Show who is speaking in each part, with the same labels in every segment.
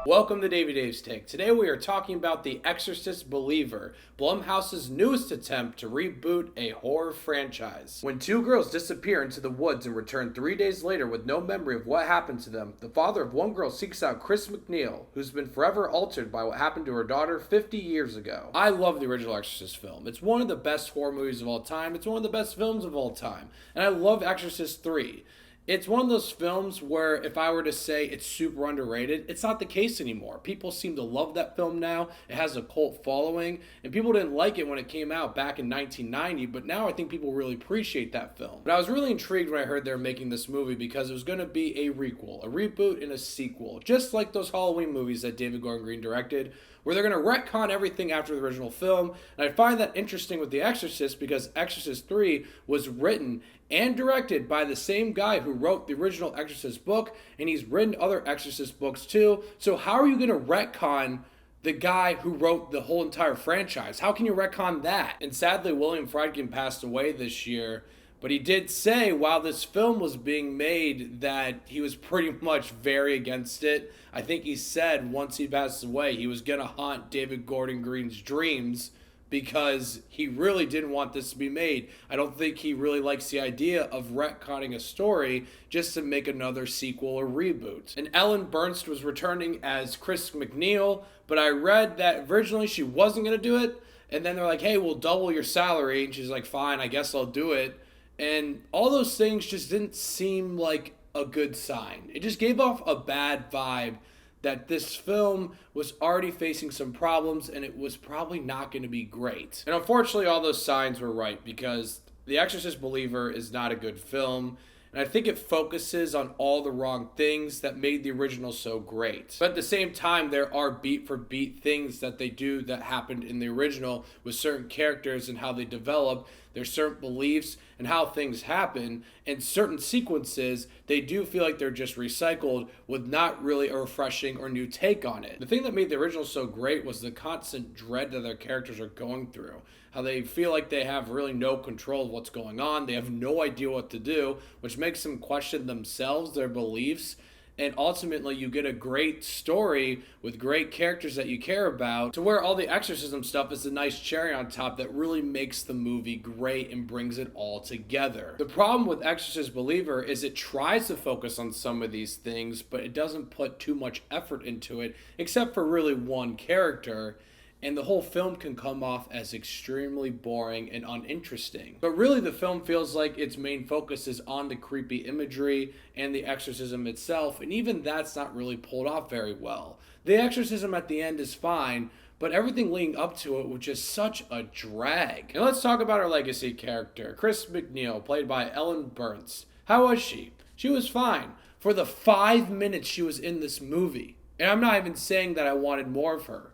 Speaker 1: Welcome to Dave's Take. Today we are talking about The Exorcist Believer, Blumhouse's newest attempt to reboot a horror franchise. When two girls disappear into the woods and return 3 days later with no memory of what happened to them, the father of one girl seeks out Chris MacNeil, who's been forever altered by what happened to her daughter 50 years ago. I love the original Exorcist film. It's one of the best horror movies of all time. It's one of the best films of all time. And I love Exorcist 3. It's one of those films where if I were to say it's super underrated, it's not the case anymore. People seem to love that film now. It has a cult following, and people didn't like it when it came out back in 1990, but now I think people really appreciate that film. But I was really intrigued when I heard they were making this movie because it was going to be a requel, a reboot, and a sequel, just like those Halloween movies that David Gordon Green directed, where they're going to retcon everything after the original film. And I find that interesting with The Exorcist because Exorcist 3 was written and directed by the same guy who wrote the original Exorcist book, and he's written other Exorcist books too. So how are you going to retcon the guy who wrote the whole entire franchise? How can you retcon that? And sadly, William Friedkin passed away this year, but he did say while this film was being made that he was pretty much very against it. I think he said once he passed away, he was going to haunt David Gordon Green's dreams because he really didn't want this to be made. I don't think he really likes the idea of retconning a story just to make another sequel or reboot. And Ellen Bernst was returning as Chris MacNeil, but I read that originally she wasn't going to do it, and then they're like, hey, we'll double your salary, and she's like, fine, I guess I'll do it. And all those things just didn't seem like a good sign. It just gave off a bad vibe that this film was already facing some problems and it was probably not going to be great. And unfortunately, all those signs were right because The Exorcist Believer is not a good film. And I think it focuses on all the wrong things that made the original so great. But at the same time, there are beat for beat things that they do that happened in the original with certain characters and how they develop. There's certain beliefs and how things happen. And certain sequences, they do feel like they're just recycled with not really a refreshing or new take on it. The thing that made the original so great was the constant dread that their characters are going through. How they feel like they have really no control of what's going on. They have no idea what to do, which makes them question themselves, their beliefs. And ultimately, you get a great story with great characters that you care about to where all the exorcism stuff is a nice cherry on top that really makes the movie great and brings it all together. The problem with Exorcist Believer is it tries to focus on some of these things, but it doesn't put too much effort into it, except for really one character. And the whole film can come off as extremely boring and uninteresting. But really the film feels like its main focus is on the creepy imagery and the exorcism itself, and even that's not really pulled off very well. The exorcism at the end is fine, but everything leading up to it was just such a drag. And let's talk about our legacy character, Chris MacNeil, played by Ellen Bernst. How was she? She was fine for the 5 minutes she was in this movie. And I'm not even saying that I wanted more of her.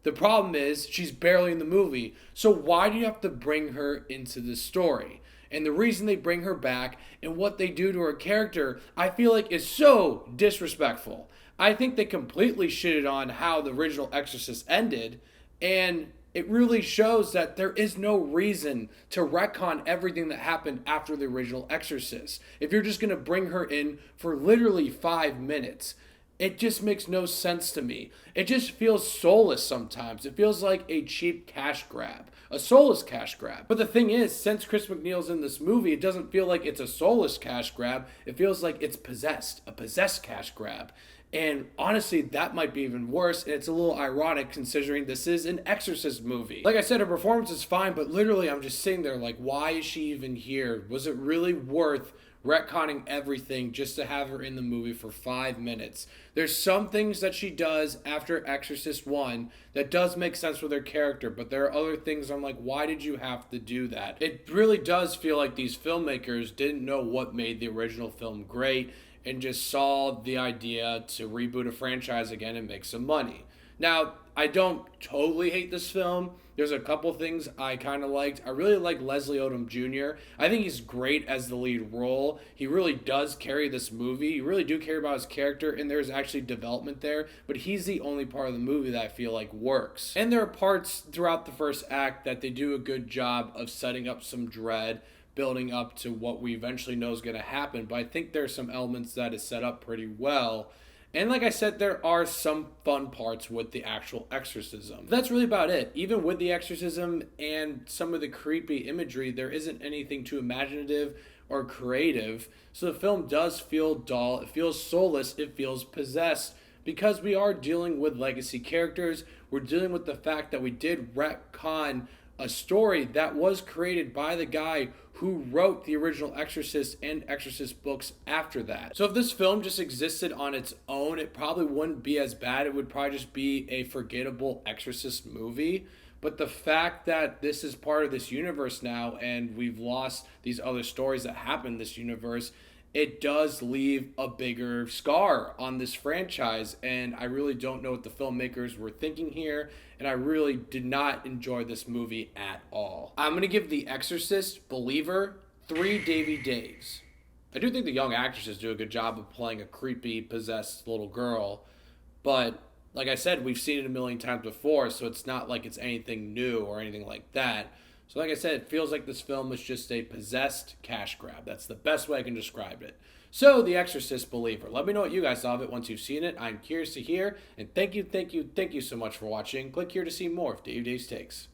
Speaker 1: The problem is she's barely in the movie, so why do you have to bring her into the story? And the reason they bring her back and what they do to her character, I feel like is so disrespectful. I think they completely shitted on how the original Exorcist ended, and it really shows that there is no reason to retcon everything that happened after the original Exorcist. If you're just going to bring her in for literally 5 minutes, it just makes no sense to me. It just feels soulless sometimes. It feels like a cheap cash grab. A soulless cash grab. But the thing is, since Chris MacNeil's in this movie, it doesn't feel like it's a soulless cash grab. It feels like it's possessed. A possessed cash grab. And honestly, that might be even worse. And it's a little ironic considering this is an Exorcist movie. Like I said, her performance is fine, but literally I'm just sitting there like, why is she even here? Was it really worth retconning everything just to have her in the movie for 5 minutes? There's some things that she does after Exorcist 1 that does make sense with her character, but there are other things I'm like, why did you have to do that? It really does feel like these filmmakers didn't know what made the original film great and just saw the idea to reboot a franchise again and make some money. Now, I don't totally hate this film. There's a couple things I kind of liked. I really like Leslie Odom Jr. I think he's great as the lead role. He really does carry this movie. You really do care about his character, and there's actually development there, but he's the only part of the movie that I feel like works. And there are parts throughout the first act that they do a good job of setting up some dread, building up to what we eventually know is going to happen, but I think there's some elements that is set up pretty well. And like I said, there are some fun parts with the actual exorcism. But that's really about it. Even with the exorcism and some of the creepy imagery, there isn't anything too imaginative or creative. So the film does feel dull, it feels soulless, it feels possessed. Because we are dealing with legacy characters, we're dealing with the fact that we did retcon a story that was created by the guy who wrote the original Exorcist and Exorcist books after that. So if this film just existed on its own, it probably wouldn't be as bad. It would probably just be a forgettable Exorcist movie. But the fact that this is part of this universe now and we've lost these other stories that happen in this universe, it does leave a bigger scar on this franchise, and I really don't know what the filmmakers were thinking here, and I really did not enjoy this movie at all. I'm going to give The Exorcist Believer 3 Davey Daves. I do think the young actresses do a good job of playing a creepy, possessed little girl, but like I said, we've seen it a million times before, so it's not like it's anything new or anything like that. So like I said, it feels like this film is just a possessed cash grab. That's the best way I can describe it. So, The Exorcist Believer. Let me know what you guys thought of it once you've seen it. I'm curious to hear. And thank you so much for watching. Click here to see more of Dave's Takes.